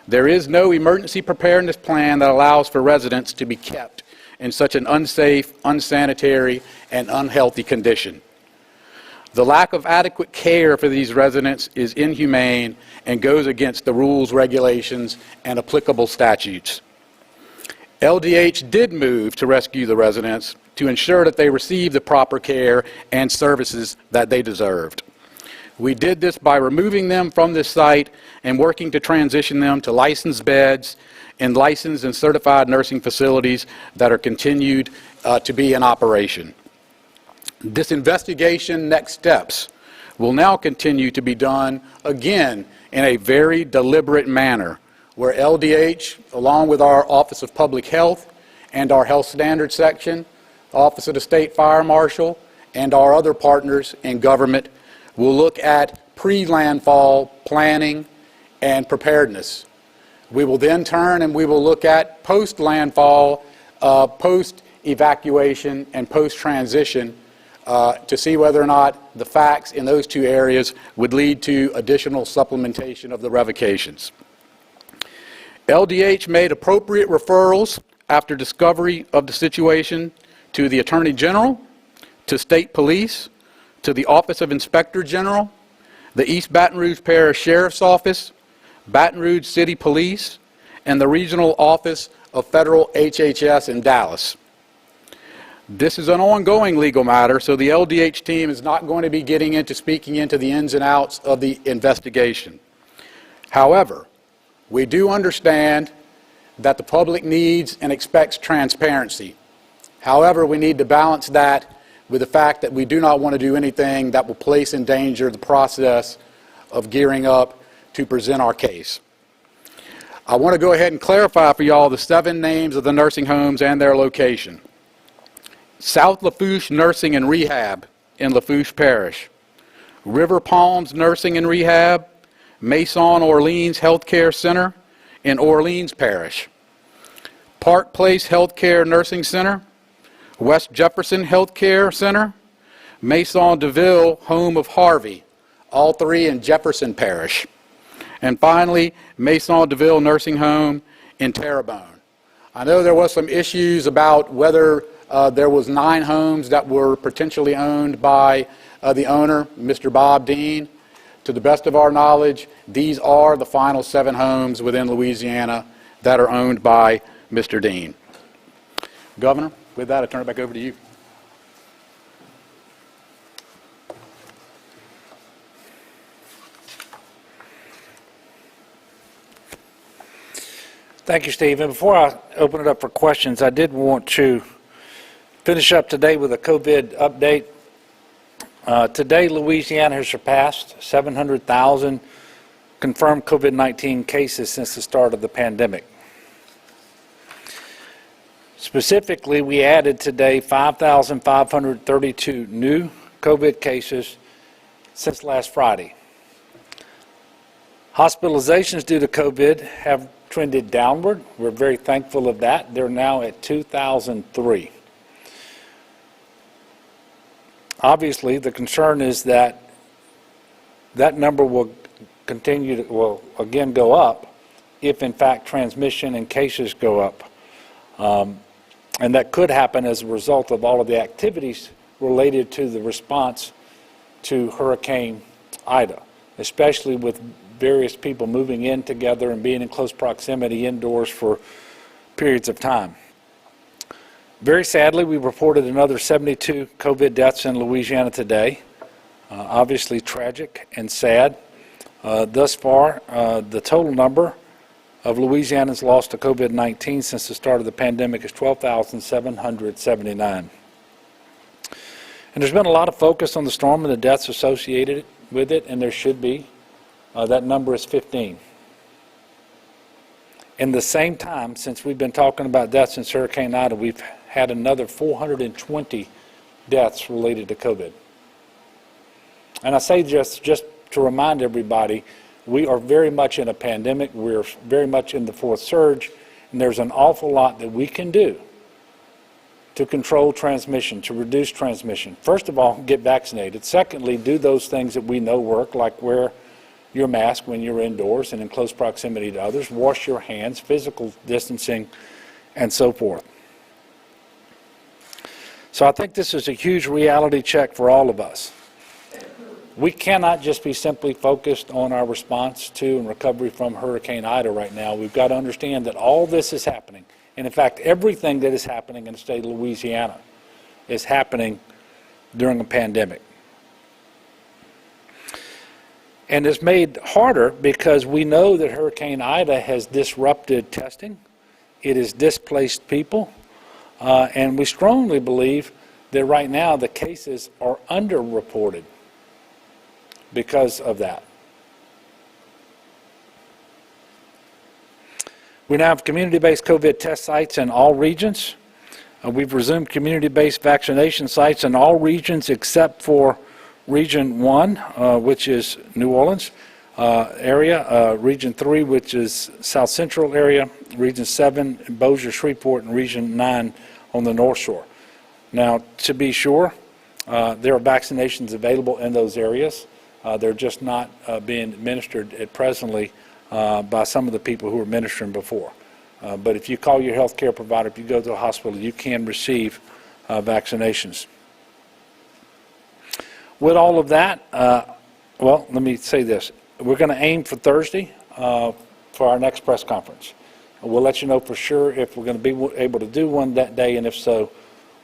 there is no emergency preparedness plan that allows for residents to be kept in such an unsafe, unsanitary, and unhealthy condition. The lack of adequate care for these residents is inhumane and goes against the rules, regulations, and applicable statutes. LDH did move to rescue the residents to ensure that they received the proper care and services that they deserved. We did this by removing them from this site and working to transition them to licensed beds in licensed and certified nursing facilities that are continued to be in operation. This investigation next steps will now continue to be done again in a very deliberate manner, where LDH, along with our Office of Public Health and our Health Standards Section, Office of the State Fire Marshal, and our other partners in government, will look at pre-landfall planning and preparedness. We will then turn and we will look at post-landfall, post-evacuation, and post-transition to see whether or not the facts in those 2 areas would lead to additional supplementation of the revocations. LDH made appropriate referrals after discovery of the situation to the Attorney General, to State Police, to the Office of Inspector General, the East Baton Rouge Parish Sheriff's Office, Baton Rouge City Police, and the Regional Office of Federal HHS in Dallas. This is an ongoing legal matter, so the LDH team is not going to be getting into speaking into the ins and outs of the investigation. However, we do understand that the public needs and expects transparency. However, we need to balance that with the fact that we do not want to do anything that will place in danger the process of gearing up to present our case. I want to go ahead and clarify for y'all the 7 names of the nursing homes and their location. South Lafourche Nursing and Rehab in Lafourche Parish, River Palms Nursing and Rehab, Maison Orleans Healthcare Center in Orleans Parish, Park Place Healthcare Nursing Center, West Jefferson Healthcare Center, Maison DeVille Home of Harvey, all 3 in Jefferson Parish. And finally, Maison DeVille Nursing Home in Terrebonne. I know there was some issues about whether there was 9 homes that were potentially owned by the owner, Mr. Bob Dean. To the best of our knowledge, these are the final 7 homes within Louisiana that are owned by Mr. Dean. Governor, with that, I turn it back over to you. Thank you, Steve. And before I open it up for questions, I did want to finish up today with a COVID update. Today, Louisiana has surpassed 700,000 confirmed COVID-19 cases since the start of the pandemic. Specifically, we added today 5,532 new COVID cases since last Friday. Hospitalizations due to COVID have trended downward. We're very thankful of that. They're now at 2,003. Obviously, the concern is that that number will continue to, will again go up if in fact transmission and cases go up. And that could happen as a result of all of the activities related to the response to Hurricane Ida, especially with various people moving in together and being in close proximity indoors for periods of time. Very sadly, we reported another 72 COVID deaths in Louisiana today. Obviously tragic and sad. Thus far, the total number of Louisianans lost to COVID-19 since the start of the pandemic is 12,779. And there's been a lot of focus on the storm and the deaths associated with it, and there should be. That number is 15. In the same time, since we've been talking about deaths since Hurricane Ida, we've had another 420 deaths related to COVID. And I say just to remind everybody, we are very much in a pandemic. We're very much in the fourth surge, and there's an awful lot that we can do to control transmission, to reduce transmission. First of all, get vaccinated. Secondly, do those things that we know work, like wear your mask when you're indoors and in close proximity to others, wash your hands, physical distancing, and so forth. So I think this is a huge reality check for all of us. We cannot just be simply focused on our response to and recovery from Hurricane Ida right now. We've got to understand that all this is happening. And in fact, everything that is happening in the state of Louisiana is happening during a pandemic. And it's made harder because we know that Hurricane Ida has disrupted testing. It has displaced people. And we strongly believe that right now the cases are underreported because of that. We now have community-based COVID test sites in all regions. We've resumed community-based vaccination sites in all regions except for Region 1, which is New Orleans area, Region 3, which is South Central area, Region 7, Bossier, Shreveport, and Region 9 on the North Shore. Now, to be sure, there are vaccinations available in those areas. They're just not being administered at presently by some of the people who were administering before. But if you call your health care provider, if you go to a hospital, you can receive vaccinations. With all of that, well, let me say this. We're going to aim for Thursday for our next press conference. We'll let you know for sure if we're going to be able to do one that day, and if so,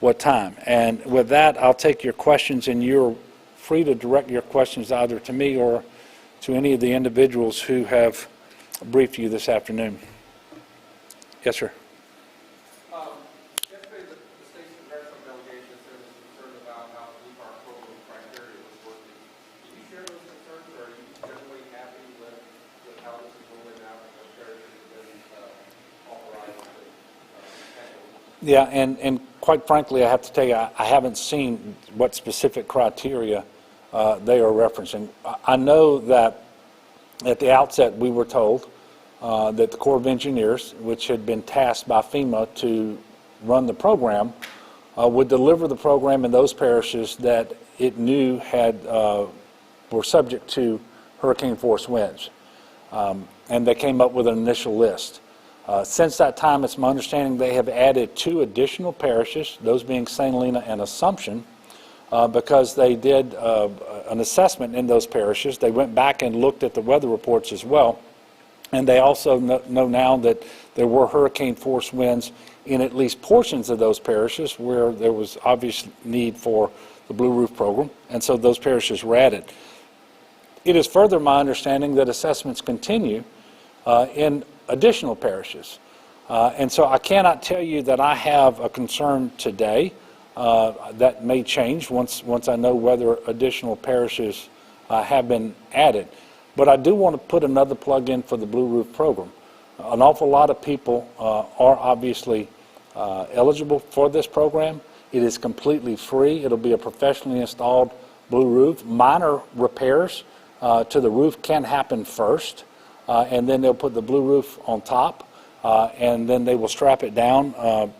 what time. And with that, I'll take your questions, and you're free to direct your questions either to me or to any of the individuals who have briefed you this afternoon. Yes, sir. Yesterday, the state's congressional delegation said it was concerned about how the Blue Card program criteria was working. Do you share those concerns, or are you generally happy with how this is rolling out and what parishes have been authorized to handle? Yeah, and quite frankly, I have to tell you, I haven't seen what specific criteria they are referencing. I know that at the outset we were told that the Corps of Engineers, which had been tasked by Fema to run the program, would deliver the program in those parishes that it knew were subject to hurricane force winds. And they came up with an initial list. Since that time, it's my understanding they have added 2 additional parishes, those being St. Helena and Assumption, because they did an assessment in those parishes. They went back and looked at the weather reports as well, and they also know now that there were hurricane force winds in at least portions of those parishes where there was obvious need for the Blue Roof program, and so those parishes were added. It is further my understanding that assessments continue in additional parishes. And so I cannot tell you that I have a concern today. That may change once I know whether additional parishes have been added. But I do want to put another plug in for the Blue Roof program. An awful lot of people are obviously eligible for this program. It is completely free. It'll be a professionally installed blue roof. Minor repairs to the roof can happen first, and then they'll put the blue roof on top, and then they will strap it down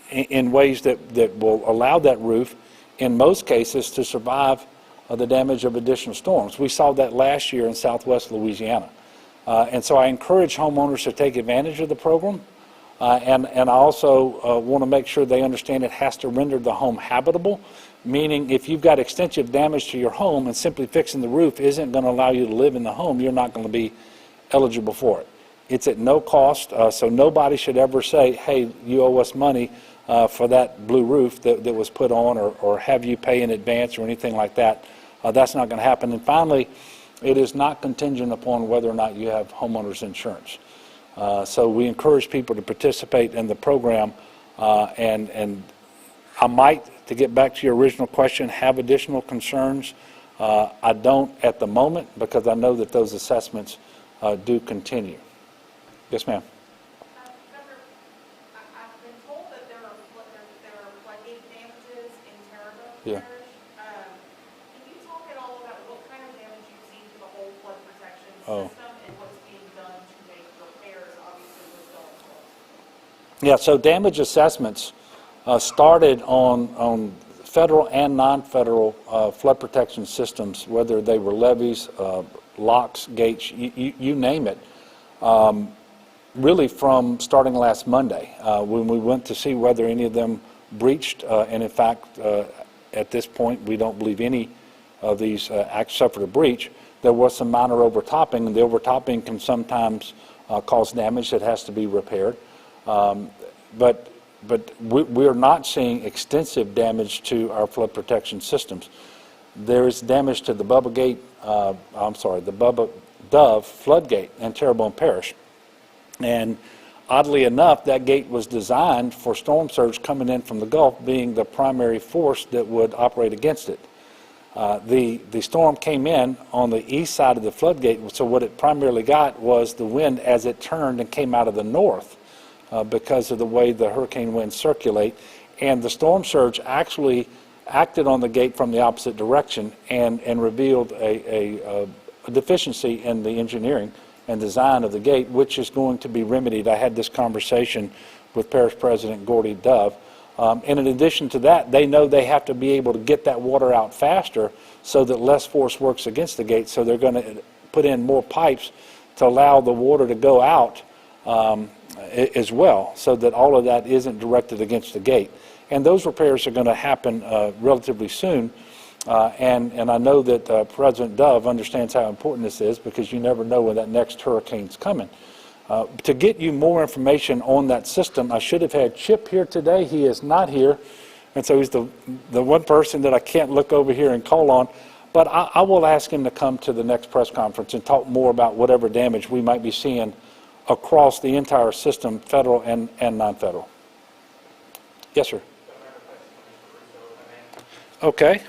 in ways that will allow that roof, in most cases, to survive the damage of additional storms. We saw that last year in southwest Louisiana. And so I encourage homeowners to take advantage of the program. And I also want to make sure they understand it has to render the home habitable, meaning if you've got extensive damage to your home and simply fixing the roof isn't going to allow you to live in the home, you're not going to be eligible for it. It's at no cost, so nobody should ever say, hey, you owe us money for that blue roof that was put on, or have you pay in advance or anything like that. That's not going to happen. And finally, it is not contingent upon whether or not you have homeowners insurance. So we encourage people to participate in the program, and I might, to get back to your original question, have additional concerns. I don't at the moment, because I know that those assessments do continue. Yes, ma'am. Governor, I've been told that there are floodgate damages in Terrebonne Yeah. Parish. Can you talk at all about what kind of damage you've seen to the whole flood protection Oh. system and what's being done to make repairs, obviously, with going flood? Yeah, so damage assessments started on federal and non-federal flood protection systems, whether they were levees, locks, gates, you name it, really from starting last Monday, when we went to see whether any of them breached, and in fact, at this point, we don't believe any of these acts suffered a breach. There was some minor overtopping, and the overtopping can sometimes cause damage that has to be repaired. But we're not seeing extensive damage to our flood protection systems. There is damage to the the Bubba Dove floodgate in Terrebonne Parish. And oddly enough, that gate was designed for storm surge coming in from the Gulf being the primary force that would operate against it. The storm came in on the east side of the floodgate, so what it primarily got was the wind as it turned and came out of the north because of the way the hurricane winds circulate. And the storm surge actually acted on the gate from the opposite direction and revealed a deficiency in the engineering and design of the gate, which is going to be remedied. I had this conversation with Parish President Gordy Dove. And in addition to that, they know they have to be able to get that water out faster so that less force works against the gate. So they're going to put in more pipes to allow the water to go out as well, so that all of that isn't directed against the gate. And those repairs are going to happen relatively soon. And I know that President Dove understands how important this is, because you never know when that next hurricane's coming. To get you more information on that system, I should have had Chip here today. He is not here, and so he's the one person that I can't look over here and call on. But I will ask him to come to the next press conference and talk more about whatever damage we might be seeing across the entire system, federal and non-federal. Yes, sir. Okay.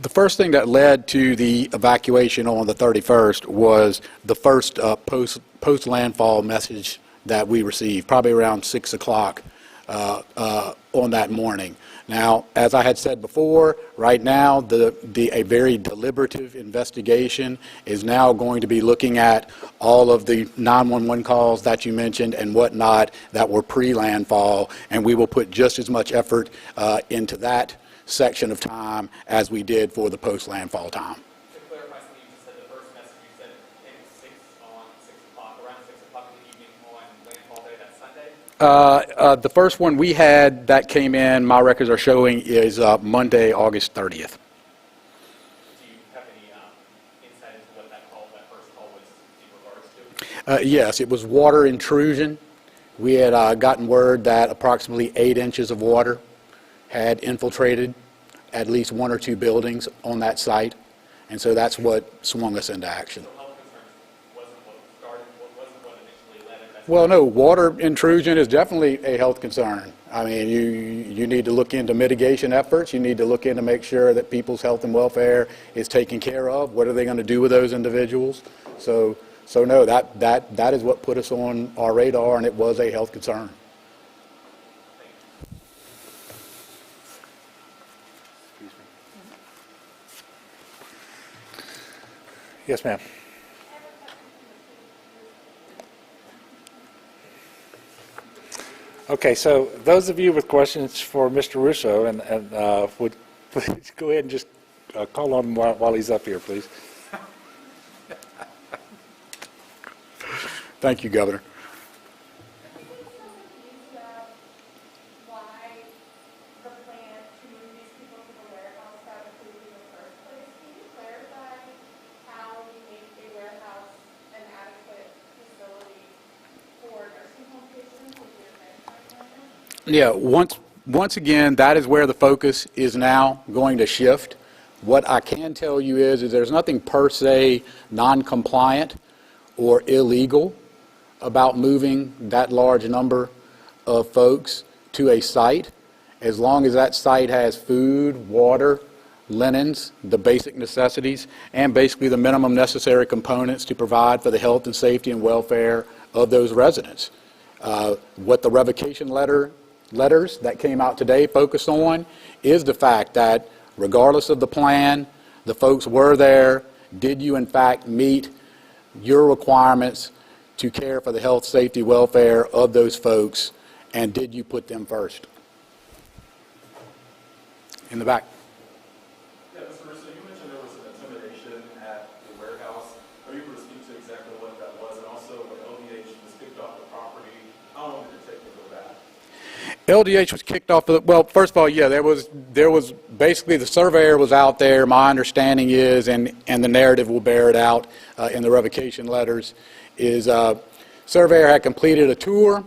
The first thing that led to the evacuation on the 31st was the first post-landfall message that we received, probably around 6 o'clock on that morning. Now, as I had said before, right now a very deliberative investigation is now going to be looking at all of the 911 calls that you mentioned and whatnot that were pre-landfall, and we will put just as much effort into that section of time as we did for the post-landfall time. To clarify something you just said, the first message you said came at 6 o'clock, around 6 o'clock in the evening on landfall day, that's Sunday? The first one we had that came in, my records are showing, is Monday, August 30th. Do you have any insight into what that first call was in regards to? Yes, it was water intrusion. We had gotten word that approximately 8 inches of water had infiltrated at least 1 or 2 buildings on that site, and so that's what swung us into action. So health concerns wasn't what started, wasn't what initially led it? Well, no, water intrusion is definitely a health concern. I mean, you need to look into mitigation efforts. You need to look into make sure that people's health and welfare is taken care of. What are they going to do with those individuals? So no, that is what put us on our radar, and it was a health concern. Yes, ma'am. Okay, so those of you with questions for Mr. Russo, and would please go ahead and just call on him while he's up here, please. Thank you, Governor. Why the plan to move these people to the warehouse got approved in the first place? Can you clarify how we make a warehouse an adequate facility for nursing home patients with your management? Yeah, once again, that is where the focus is now going to shift. What I can tell you is there's nothing per se non-compliant or illegal about moving that large number of folks to a site, as long as that site has food, water, linens, the basic necessities, and basically the minimum necessary components to provide for the health and safety and welfare of those residents. What the revocation letters that came out today focused on is the fact that regardless of the plan, the folks were there. Did you in fact meet your requirements to care for the health, safety, welfare of those folks, and did you put them first? In the back. Yeah, Mr. Russo, you mentioned there was an intimidation at the warehouse. Are you able to speak to exactly what that was? And also, when LDH was kicked off the property, how long did it take to go back? LDH was kicked off. Well, first of all, yeah, there was basically the surveyor was out there. My understanding is, and the narrative will bear it out in the revocation letters, is surveyor had completed a tour.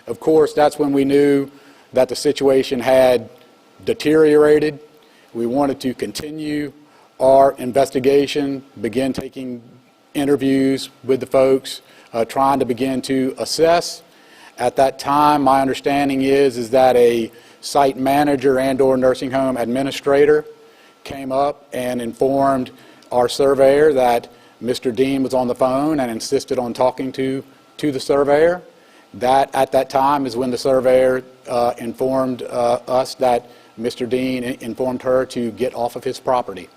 Of course, that's when we knew that the situation had deteriorated. We wanted to continue our investigation, begin taking interviews with the folks, trying to begin to assess. At that time, my understanding is that a site manager and/or nursing home administrator came up and informed our surveyor that Mr. Dean was on the phone and insisted on talking to the surveyor. That, at that time, is when the surveyor informed us that Mr. Dean informed her to get off of his property.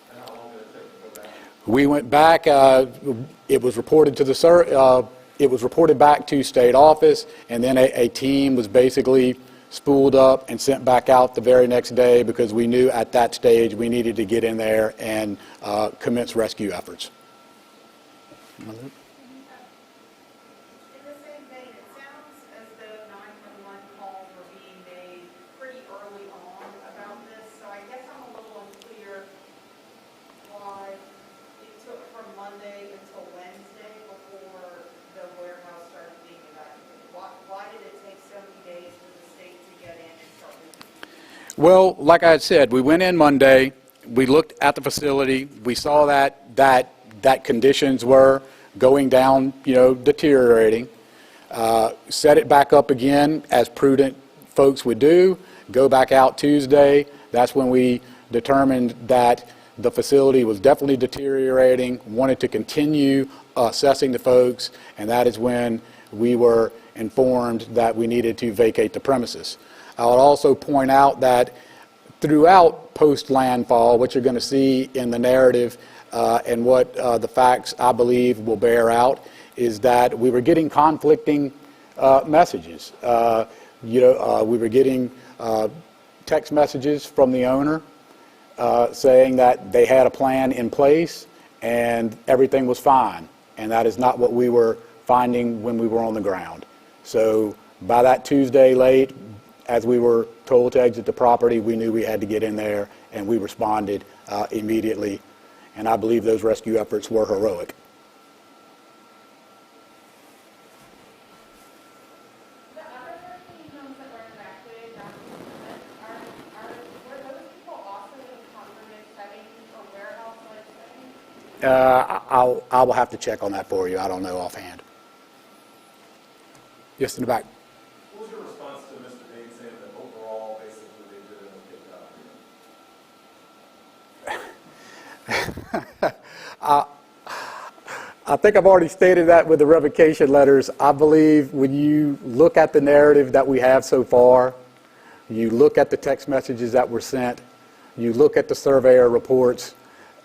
And how long did it take to go back? We went back. It was reported to the it was reported back to state office, and then a team was basically spooled up and sent back out the very next day because we knew at that stage we needed to get in there and commence rescue efforts. In the same vein, it sounds as though 911 calls were being made pretty early on about this, so I guess I'm a little unclear why it took from Monday until Wednesday before the warehouse started being evacuated. Why did it take so many days for the state to get in and start moving? Well, like I had said, we went in Monday, we looked at the facility, we saw that conditions were going down, deteriorating. Set it back up again as prudent folks would do, go back out Tuesday. That's when we determined that the facility was definitely deteriorating, wanted to continue assessing the folks, and that is when we were informed that we needed to vacate the premises. I would also point out that throughout post-landfall, what you're going to see in the narrative and what the facts, I believe, will bear out is that we were getting conflicting messages. We were getting text messages from the owner saying that they had a plan in place and everything was fine. And that is not what we were finding when we were on the ground. So by that Tuesday late, as we were told to exit the property, we knew we had to get in there, and we responded immediately. And I believe those rescue efforts were heroic. The other nursing homes that were evacuated, were those people also in congregate settings or warehouse-like settings? I will have to check on that for you. I don't know offhand. Yes, in the back. What was your response to Mr. Dean saying that overall, basically, they did it and kicked out? I think I've already stated that with the revocation letters. I believe when you look at the narrative that we have so far, you look at the text messages that were sent, you look at the surveyor reports,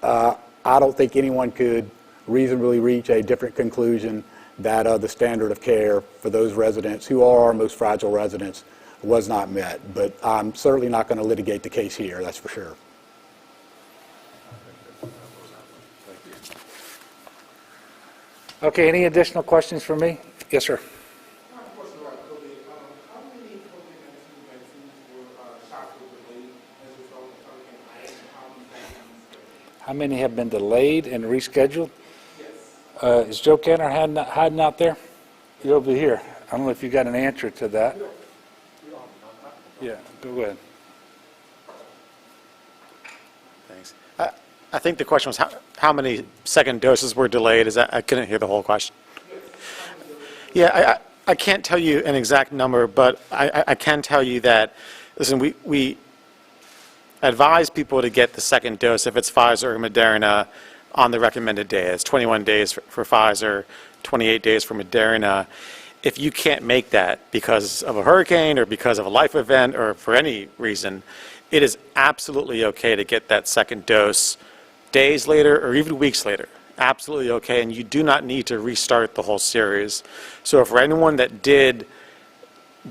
I don't think anyone could reasonably reach a different conclusion that the standard of care for those residents who are our most fragile residents was not met. But I'm certainly not going to litigate the case here, that's for sure. Okay, any additional questions for me? Yes, sir. I have a question about COVID. How many COVID-19 vaccines shots were delayed as a result of Hurricane Ida, and how many vaccines? How many have been delayed and rescheduled? Yes. Is Joe Kenner hiding out there? You're over here. I don't know if you got an answer to that. Yeah, go ahead. Thanks. I think the question was how many second doses were delayed. I couldn't hear the whole question. Yeah, I can't tell you an exact number, but I can tell you that, listen, we advise people to get the second dose if it's Pfizer or Moderna on the recommended day. It's 21 days for Pfizer, 28 days for Moderna. If you can't make that because of a hurricane or because of a life event or for any reason, it is absolutely okay to get that second dose days later or even weeks later. Absolutely okay, and you do not need to restart the whole series. So for anyone that did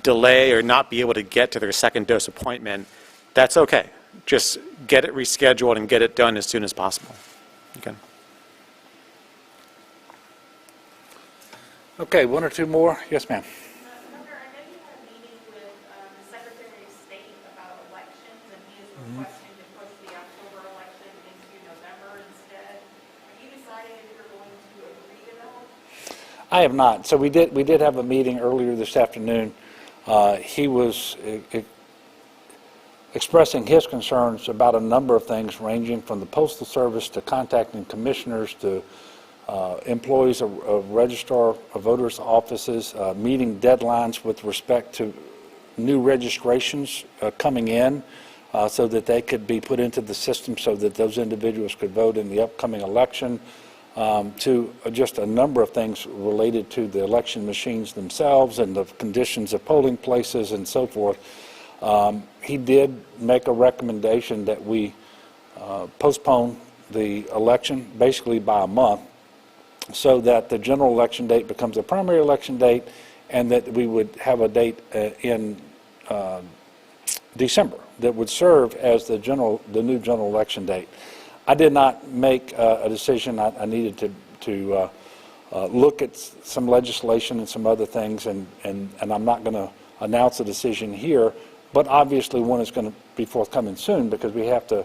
delay or not be able to get to their second dose appointment, that's okay. Just get it rescheduled and get it done as soon as possible. Okay. Okay, one or two more? Yes, ma'am. Governor, I know you had a meeting with the Secretary of State about elections, and he is requesting to push the October election into November instead. Have you decided if you're going to agree to that? I have not. So we did have a meeting earlier this afternoon. He was expressing his concerns about a number of things, ranging from the Postal Service to contacting commissioners to employees of registrar of voters' offices, meeting deadlines with respect to new registrations coming in so that they could be put into the system so that those individuals could vote in the upcoming election, to just a number of things related to the election machines themselves and the conditions of polling places and so forth. He did make a recommendation that we postpone the election basically by a month, so that the general election date becomes a primary election date, and that we would have a date in December that would serve as the new general election date. I did not make a decision. I needed to look at some legislation and some other things, and I'm not going to announce a decision here, but obviously one is going to be forthcoming soon, because we have to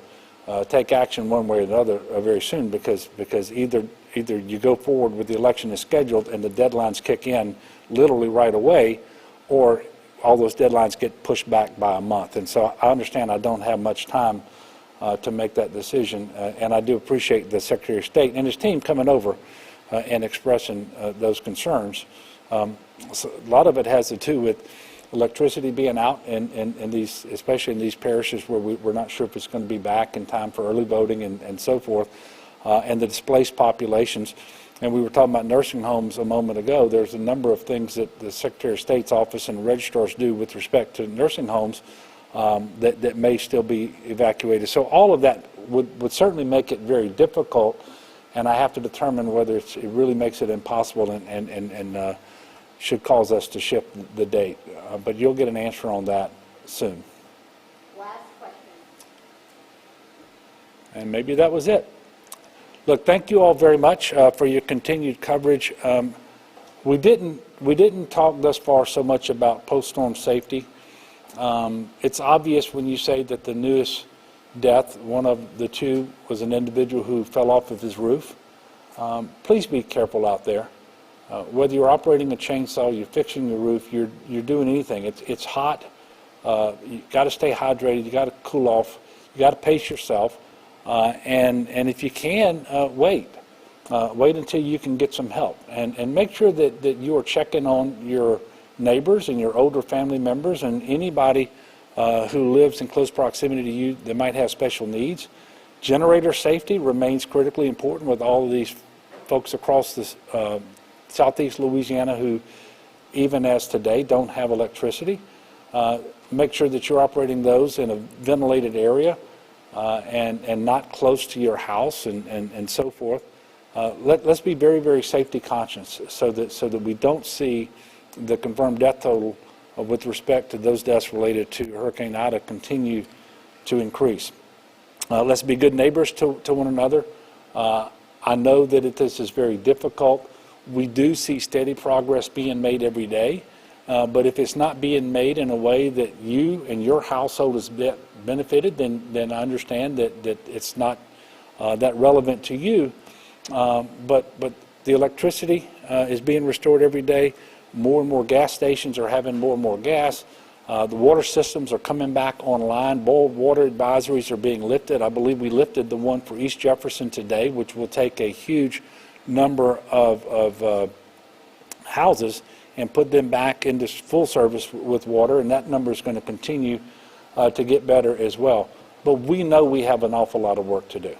take action one way or another very soon, because either you go forward with the election as scheduled and the deadlines kick in literally right away, or all those deadlines get pushed back by a month. And so I understand I don't have much time to make that decision, and I do appreciate the Secretary of State and his team coming over and expressing those concerns. So a lot of it has to do with electricity being out in these, especially in these parishes where we're not sure if it's going to be back in time for early voting and so forth, and the displaced populations. And we were talking about nursing homes a moment ago. There's a number of things that the Secretary of State's office and registrars do with respect to nursing homes that may still be evacuated. So all of that would certainly make it very difficult, and I have to determine whether it really makes it impossible and should cause us to shift the date. But you'll get an answer on that soon. Last question. And maybe that was it. Look, thank you all very much for your continued coverage. We didn't talk thus far so much about post-storm safety. It's obvious when you say that the newest death, one of the two, was an individual who fell off of his roof. Please be careful out there. Whether you're operating a chainsaw, you're fixing your roof, you're doing anything. It's hot. You got to stay hydrated. You got to cool off. You got to pace yourself. And if you can, wait. Wait until you can get some help. And make sure that you are checking on your neighbors and your older family members and anybody who lives in close proximity to you that might have special needs. Generator safety remains critically important with all of these folks across this southeast Louisiana who, even as today, don't have electricity. Make sure that you're operating those in a ventilated area. and not close to your house and so forth. Let's be very, very safety conscious so that we don't see the confirmed death total with respect to those deaths related to Hurricane Ida continue to increase. Let's be good neighbors to one another. I know that this is very difficult. We do see steady progress being made every day, but if it's not being made in a way that you and your household is benefited, then I understand that it's not that relevant to you. But the electricity is being restored every day. More and more gas stations are having more and more gas. The water systems are coming back online. Boil water advisories are being lifted. I believe we lifted the one for East Jefferson today, which will take a huge number of houses and put them back into full service with water, and that number is going to continue to get better as well. But we know we have an awful lot of work to do.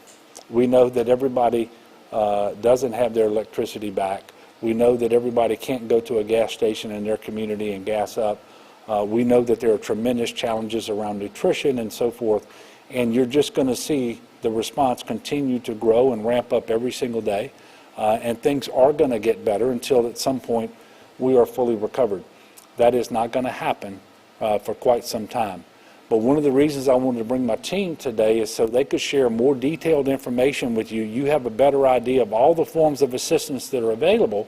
We know that everybody doesn't have their electricity back. We know that everybody can't go to a gas station in their community and gas up. We know that there are tremendous challenges around nutrition and so forth, and you're just going to see the response continue to grow and ramp up every single day, and things are going to get better until at some point we are fully recovered. That is not going to happen for quite some time. But one of the reasons I wanted to bring my team today is so they could share more detailed information with you. You have a better idea of all the forms of assistance that are available,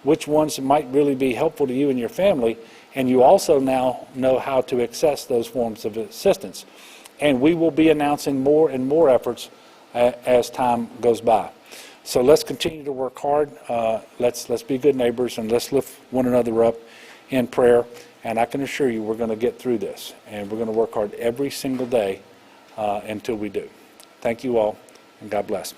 which ones might really be helpful to you and your family, and you also now know how to access those forms of assistance. And we will be announcing more and more efforts as time goes by. So let's continue to work hard. Let's be good neighbors, and let's lift one another up in prayer. And I can assure you we're going to get through this, and we're going to work hard every single day until we do. Thank you all, and God bless.